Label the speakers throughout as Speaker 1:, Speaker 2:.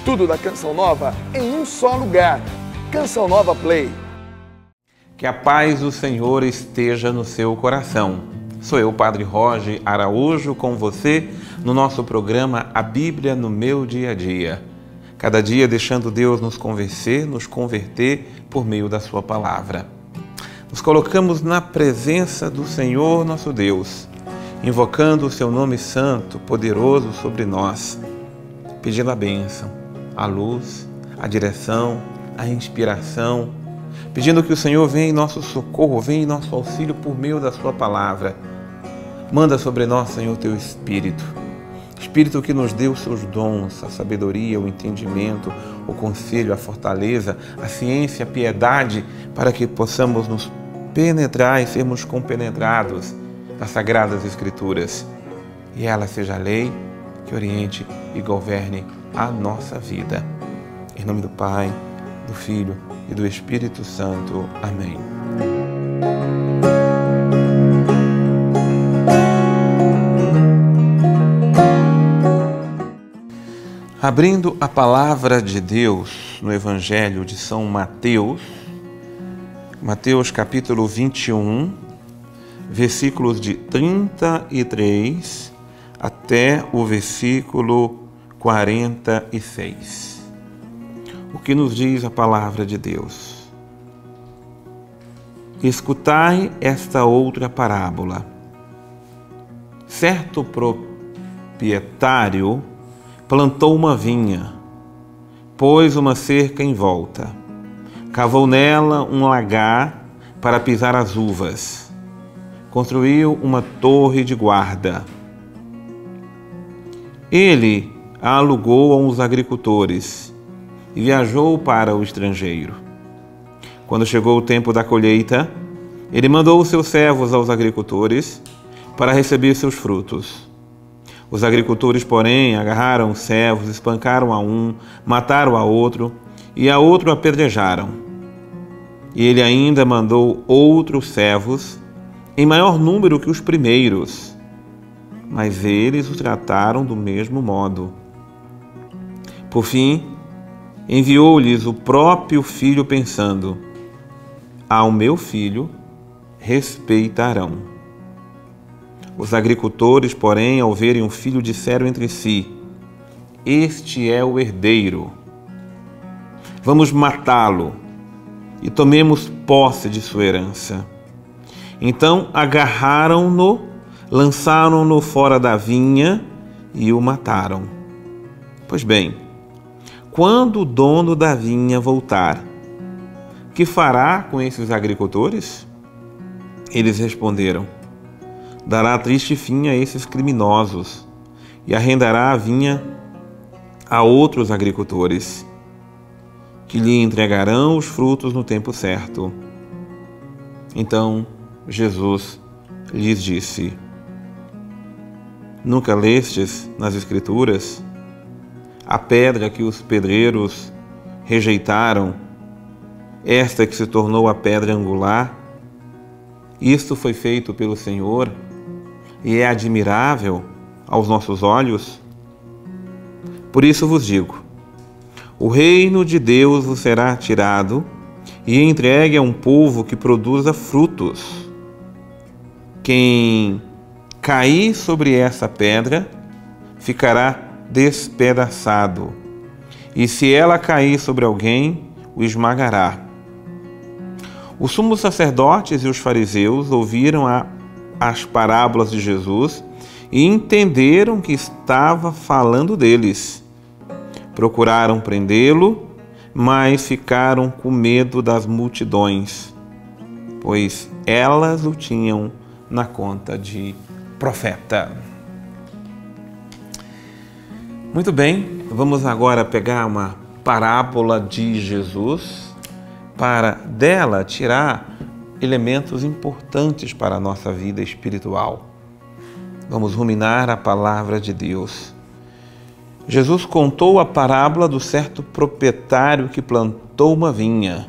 Speaker 1: tudo da Canção Nova em um só lugar. Canção Nova Play.
Speaker 2: Que a paz do Senhor esteja no seu coração. Sou eu, Padre Roger Araújo, com você no nosso programa A Bíblia no Meu Dia a Dia. Cada dia deixando Deus nos converter por meio da sua palavra. Nos colocamos na presença do Senhor nosso Deus, invocando o seu nome santo, poderoso sobre nós, pedindo a bênção, a luz, a direção, a inspiração, pedindo que o Senhor venha em nosso socorro, venha em nosso auxílio por meio da sua palavra. Manda sobre nós, Senhor, teu Espírito. Espírito que nos deu os seus dons, a sabedoria, o entendimento, o conselho, a fortaleza, a ciência, a piedade, para que possamos nos penetrar e sermos compenetrados das Sagradas Escrituras. E ela seja a lei que oriente e governe a nossa vida. Em nome do Pai, do Filho e do Espírito Santo. Amém. Abrindo a palavra de Deus no Evangelho de São Mateus, Mateus capítulo 21, versículos de 33 até o versículo 46. O que nos diz a palavra de Deus? Escutai esta outra parábola. Certo proprietário plantou uma vinha, pôs uma cerca em volta, cavou nela um lagar para pisar as uvas, construiu uma torre de guarda. Ele a alugou a uns agricultores e viajou para o estrangeiro. Quando chegou o tempo da colheita, ele mandou os seus servos aos agricultores para receber seus frutos. Os agricultores, porém, agarraram os servos, espancaram a um, mataram a outro e a outro apedrejaram. E ele ainda mandou outros servos, em maior número que os primeiros, mas eles os trataram do mesmo modo. Por fim, enviou-lhes o próprio filho, pensando: ao meu filho respeitarão. Os agricultores, porém, ao verem o filho, disseram entre si: este é o herdeiro. Vamos matá-lo e tomemos posse de sua herança. Então agarraram-no, lançaram-no fora da vinha e o mataram. Pois bem, quando o dono da vinha voltar, que fará com esses agricultores? Eles responderam: dará triste fim a esses criminosos e arrendará a vinha a outros agricultores, que lhe entregarão os frutos no tempo certo. Então Jesus lhes disse: nunca lestes nas Escrituras a pedra que os pedreiros rejeitaram, esta que se tornou a pedra angular? Isto foi feito pelo Senhor e é admirável aos nossos olhos? Por isso vos digo: o reino de Deus vos será tirado e entregue a um povo que produza frutos. Quem cair sobre essa pedra ficará despedaçado, e se ela cair sobre alguém, o esmagará. Os sumos sacerdotes e os fariseus ouviram as parábolas de Jesus e entenderam que estava falando deles. Procuraram prendê-lo, mas ficaram com medo das multidões, pois elas o tinham na conta de profeta. Muito bem, vamos agora pegar uma parábola de Jesus para dela tirar elementos importantes para a nossa vida espiritual. Vamos ruminar a palavra de Deus. Jesus contou a parábola do certo proprietário que plantou uma vinha,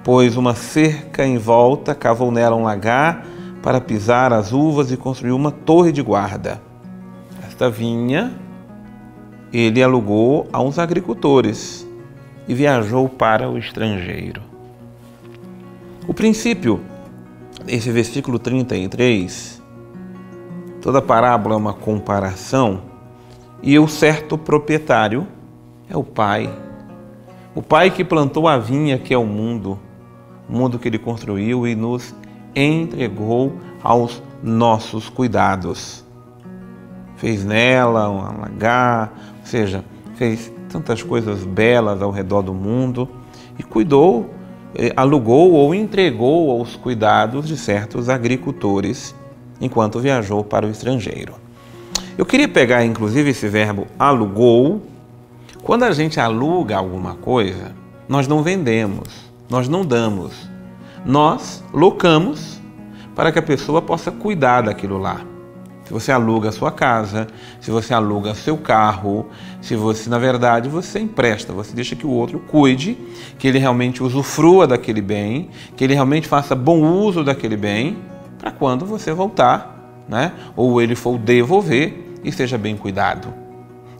Speaker 2: pôs uma cerca em volta, cavou nela um lagar para pisar as uvas e construiu uma torre de guarda. Esta vinha ele alugou a uns agricultores e viajou para o estrangeiro. O princípio, esse versículo 33, toda parábola é uma comparação, e o certo proprietário é o pai. O pai que plantou a vinha que é o mundo que ele construiu e nos entregou aos nossos cuidados. Fez nela um alagar, ou seja, fez tantas coisas belas ao redor do mundo e cuidou, alugou ou entregou aos cuidados de certos agricultores enquanto viajou para o estrangeiro. Eu queria pegar inclusive esse verbo alugou. Quando a gente aluga alguma coisa, nós não vendemos, nós não damos, nós locamos para que a pessoa possa cuidar daquilo lá. Se você aluga a sua casa, se você aluga seu carro, se você, na verdade, você empresta, você deixa que o outro cuide, que ele realmente usufrua daquele bem, que ele realmente faça bom uso daquele bem, para quando você voltar, né? Ou ele for devolver e seja bem cuidado.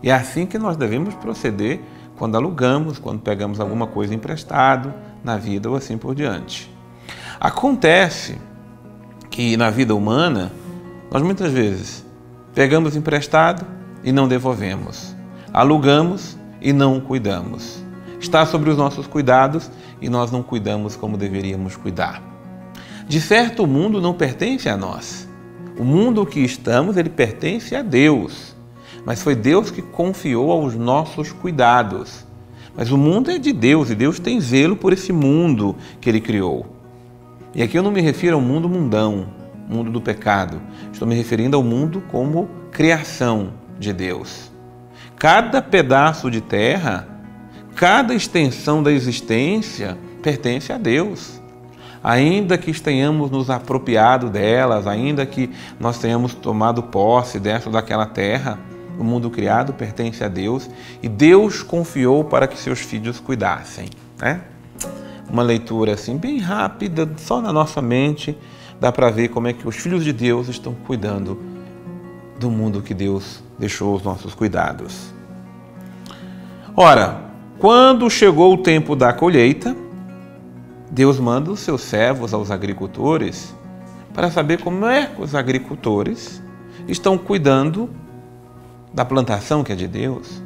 Speaker 2: E é assim que nós devemos proceder quando alugamos, quando pegamos alguma coisa emprestado na vida ou assim por diante. Acontece que na vida humana, nós muitas vezes pegamos emprestado e não devolvemos, alugamos e não cuidamos. Está sobre os nossos cuidados e nós não cuidamos como deveríamos cuidar. De certo, o mundo não pertence a nós. O mundo que estamos, ele pertence a Deus. Mas foi Deus que confiou aos nossos cuidados. Mas o mundo é de Deus e Deus tem zelo por esse mundo que Ele criou. E aqui eu não me refiro ao mundo mundão, mundo do pecado. Estou me referindo ao mundo como criação de Deus. Cada pedaço de terra, cada extensão da existência pertence a Deus. Ainda que tenhamos nos apropriado delas, ainda que nós tenhamos tomado posse dessa ou daquela terra, o mundo criado pertence a Deus e Deus confiou para que seus filhos cuidassem, né? Uma leitura assim bem rápida, só na nossa mente, dá para ver como é que os filhos de Deus estão cuidando do mundo que Deus deixou aos nossos cuidados. Ora, quando chegou o tempo da colheita, Deus manda os seus servos aos agricultores para saber como é que os agricultores estão cuidando da plantação que é de Deus,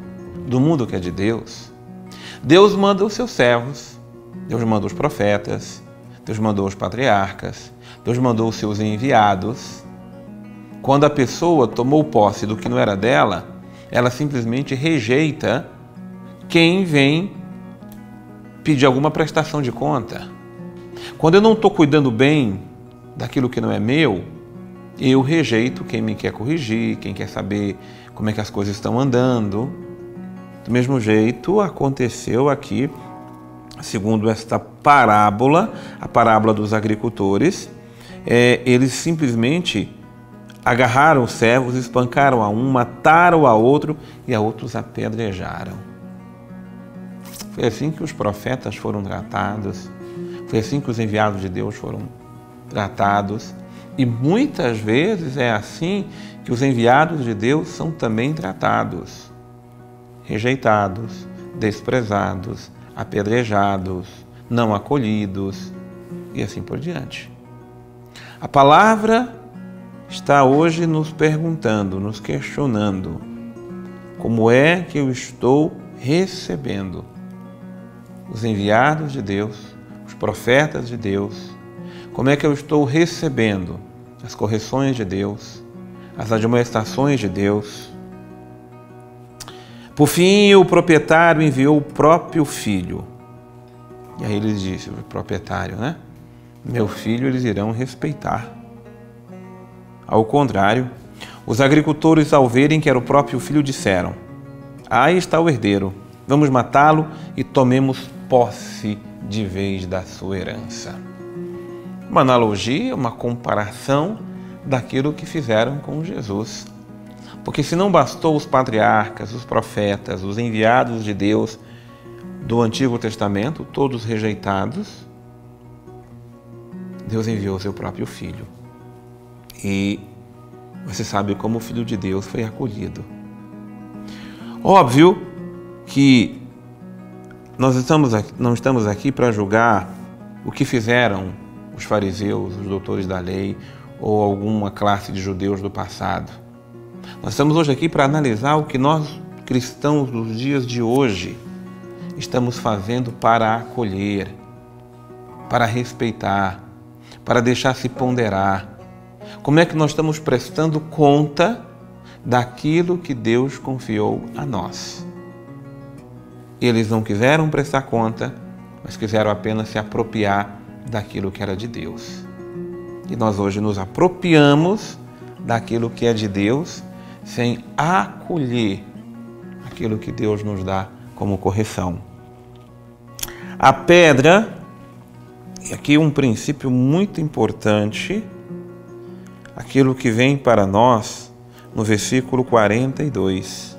Speaker 2: do mundo que é de Deus. Deus manda os seus servos, Deus mandou os profetas, Deus mandou os patriarcas, Deus mandou os seus enviados. Quando a pessoa tomou posse do que não era dela, ela simplesmente rejeita quem vem pedir alguma prestação de conta. Quando eu não estou cuidando bem daquilo que não é meu, eu rejeito quem me quer corrigir, quem quer saber como é que as coisas estão andando. Do mesmo jeito, aconteceu aqui, segundo esta parábola, a parábola dos agricultores, eles simplesmente agarraram os servos, espancaram a um, mataram a outro e a outros apedrejaram. Foi assim que os profetas foram tratados, foi assim que os enviados de Deus foram tratados. E muitas vezes é assim que os enviados de Deus são também tratados. Rejeitados, desprezados, apedrejados, não acolhidos e assim por diante. A palavra está hoje nos perguntando, nos questionando: como é que eu estou recebendo os enviados de Deus, os profetas de Deus? Como é que eu estou recebendo as correções de Deus, as admoestações de Deus? Por fim, o proprietário enviou o próprio filho. E aí ele disse, o proprietário, né? Meu filho eles irão respeitar. Ao contrário, os agricultores, ao verem que era o próprio filho, disseram: aí está o herdeiro, vamos matá-lo e tomemos posse de vez da sua herança. Uma analogia, uma comparação daquilo que fizeram com Jesus. Porque se não bastou os patriarcas, os profetas, os enviados de Deus do Antigo Testamento, todos rejeitados, Deus enviou o seu próprio Filho. E você sabe como o Filho de Deus foi acolhido. Óbvio que nós não estamos aqui para julgar o que fizeram os fariseus, os doutores da lei ou alguma classe de judeus do passado. Nós estamos hoje aqui para analisar o que nós, cristãos dos dias de hoje, estamos fazendo para acolher, para respeitar, para deixar se ponderar. Como é que nós estamos prestando conta daquilo que Deus confiou a nós? Eles não quiseram prestar conta, mas quiseram apenas se apropriar daquilo que era de Deus. E nós hoje nos apropriamos daquilo que é de Deus, sem acolher aquilo que Deus nos dá como correção. A pedra, e aqui um princípio muito importante, aquilo que vem para nós no versículo 42.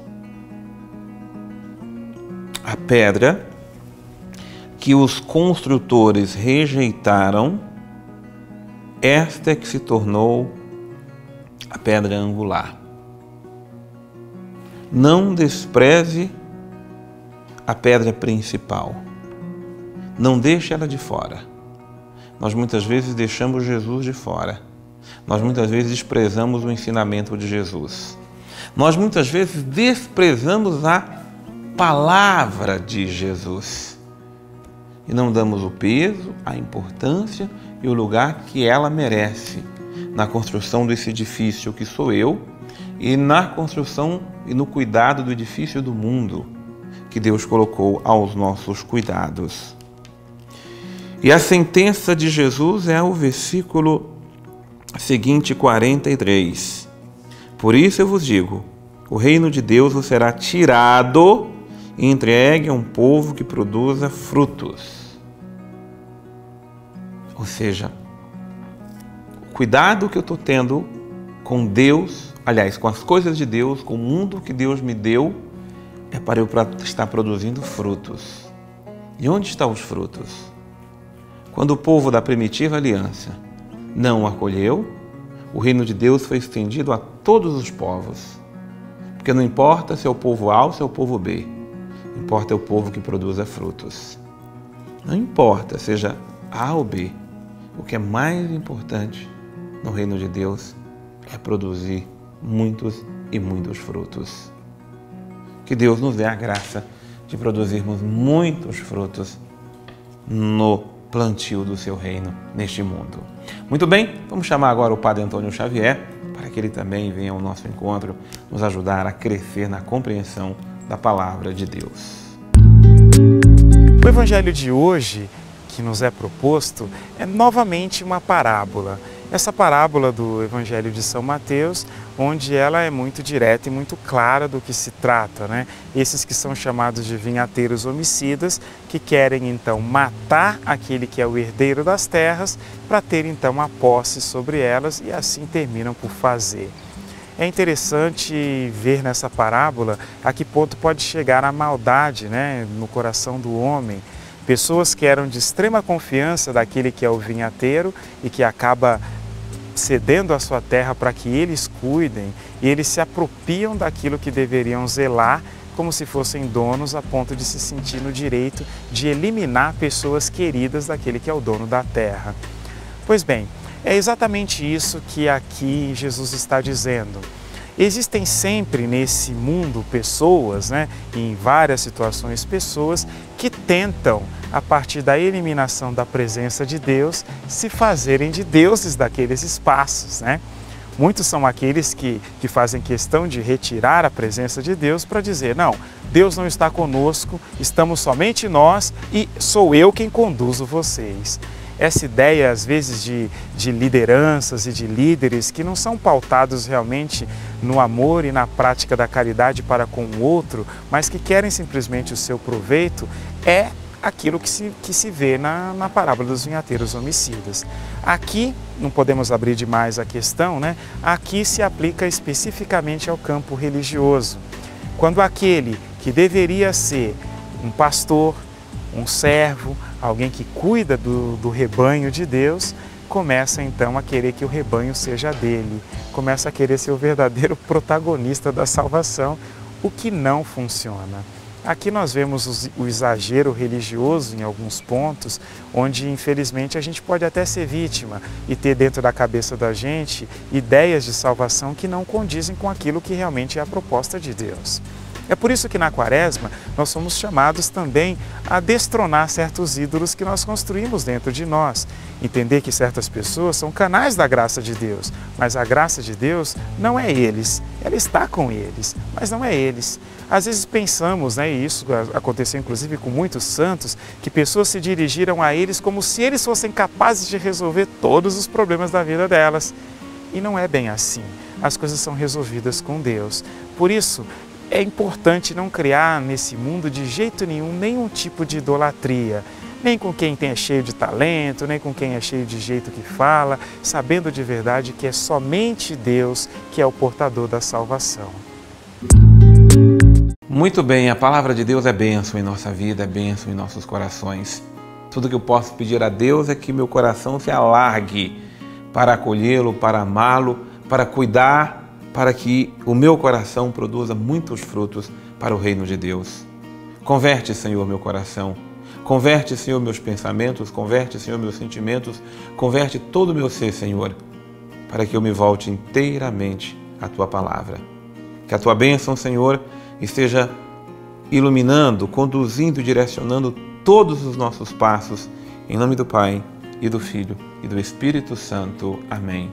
Speaker 2: A pedra que os construtores rejeitaram, esta é que se tornou a pedra angular. Não despreze a pedra principal. Não deixe ela de fora. Nós muitas vezes deixamos Jesus de fora. Nós muitas vezes desprezamos o ensinamento de Jesus. Nós muitas vezes desprezamos a palavra de Jesus. E não damos o peso, a importância e o lugar que ela merece na construção desse edifício que sou eu e na construção e no cuidado do edifício do mundo que Deus colocou aos nossos cuidados. E a sentença de Jesus é o versículo seguinte, 43. Por isso eu vos digo, o reino de Deus vos será tirado e entregue a um povo que produza frutos. Ou seja, o cuidado que eu estou tendo com Deus, aliás, com as coisas de Deus, com o mundo que Deus me deu, é para eu estar produzindo frutos. E onde estão os frutos? Quando o povo da primitiva aliança não o acolheu, o reino de Deus foi estendido a todos os povos. Porque não importa se é o povo A ou se é o povo B, importa é o povo que produza frutos. Não importa, seja A ou B, o que é mais importante no reino de Deus é produzir muitos e muitos frutos. Que Deus nos dê a graça de produzirmos muitos frutos no plantio do seu reino neste mundo. Muito bem, vamos chamar agora o Padre Antônio Xavier para que ele também venha ao nosso encontro nos ajudar a crescer na compreensão da palavra de Deus.
Speaker 3: O evangelho de hoje que nos é proposto é novamente uma parábola. Essa parábola do Evangelho de São Mateus, onde ela é muito direta e muito clara do que se trata, né? Esses que são chamados de vinhateiros homicidas, que querem então matar aquele que é o herdeiro das terras, para ter então a posse sobre elas e assim terminam por fazer. É interessante ver nessa parábola a que ponto pode chegar a maldade, né, no coração do homem. Pessoas que eram de extrema confiança daquele que é o vinhateiro e que acaba cedendo a sua terra para que eles cuidem, e eles se apropriam daquilo que deveriam zelar como se fossem donos, a ponto de se sentir no direito de eliminar pessoas queridas daquele que é o dono da terra. Pois bem, é exatamente isso que aqui Jesus está dizendo. Existem sempre nesse mundo pessoas, né, em várias situações, pessoas que tentam, a partir da eliminação da presença de Deus, se fazerem de deuses daqueles espaços, né? Muitos são aqueles que fazem questão de retirar a presença de Deus para dizer, não, Deus não está conosco, estamos somente nós e sou eu quem conduzo vocês. Essa ideia, às vezes, de lideranças e de líderes que não são pautados realmente no amor e na prática da caridade para com o outro, mas que querem simplesmente o seu proveito, é aquilo que se vê na parábola dos vinhateiros homicidas. Aqui, não podemos abrir demais a questão, né? Aqui se aplica especificamente ao campo religioso. Quando aquele que deveria ser um pastor, um servo, alguém que cuida do rebanho de Deus, começa então a querer que o rebanho seja dele, começa a querer ser o verdadeiro protagonista da salvação, o que não funciona. Aqui nós vemos o exagero religioso em alguns pontos, onde infelizmente a gente pode até ser vítima e ter dentro da cabeça da gente ideias de salvação que não condizem com aquilo que realmente é a proposta de Deus. É por isso que na Quaresma nós somos chamados também a destronar certos ídolos que nós construímos dentro de nós. Entender que certas pessoas são canais da graça de Deus, mas a graça de Deus não é eles. Ela está com eles, mas não é eles. Às vezes pensamos, e isso aconteceu inclusive com muitos santos, que pessoas se dirigiram a eles como se eles fossem capazes de resolver todos os problemas da vida delas. E não é bem assim. As coisas são resolvidas com Deus. Por isso, é importante não criar nesse mundo de jeito nenhum tipo de idolatria, nem com quem é cheio de talento, nem com quem é cheio de jeito que fala, sabendo de verdade que é somente Deus que é o portador da salvação.
Speaker 2: Muito bem, a palavra de Deus é bênção em nossa vida, é bênção em nossos corações. Tudo que eu posso pedir a Deus é que meu coração se alargue para acolhê-lo, para amá-lo, para cuidar, para que o meu coração produza muitos frutos para o reino de Deus. Converte, Senhor, meu coração. Converte, Senhor, meus pensamentos. Converte, Senhor, meus sentimentos. Converte todo o meu ser, Senhor, para que eu me volte inteiramente à Tua palavra. Que a Tua bênção, Senhor, esteja iluminando, conduzindo, direcionando todos os nossos passos. Em nome do Pai, e do Filho, e do Espírito Santo. Amém.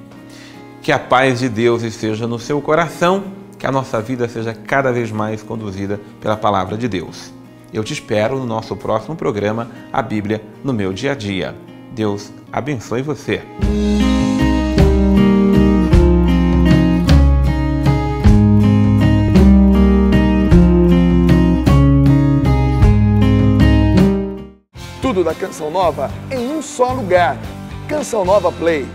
Speaker 2: Que a paz de Deus esteja no seu coração, que a nossa vida seja cada vez mais conduzida pela palavra de Deus. Eu te espero no nosso próximo programa, A Bíblia no Meu Dia a Dia. Deus abençoe você.
Speaker 1: Tudo da Canção Nova em um só lugar. Canção Nova Play.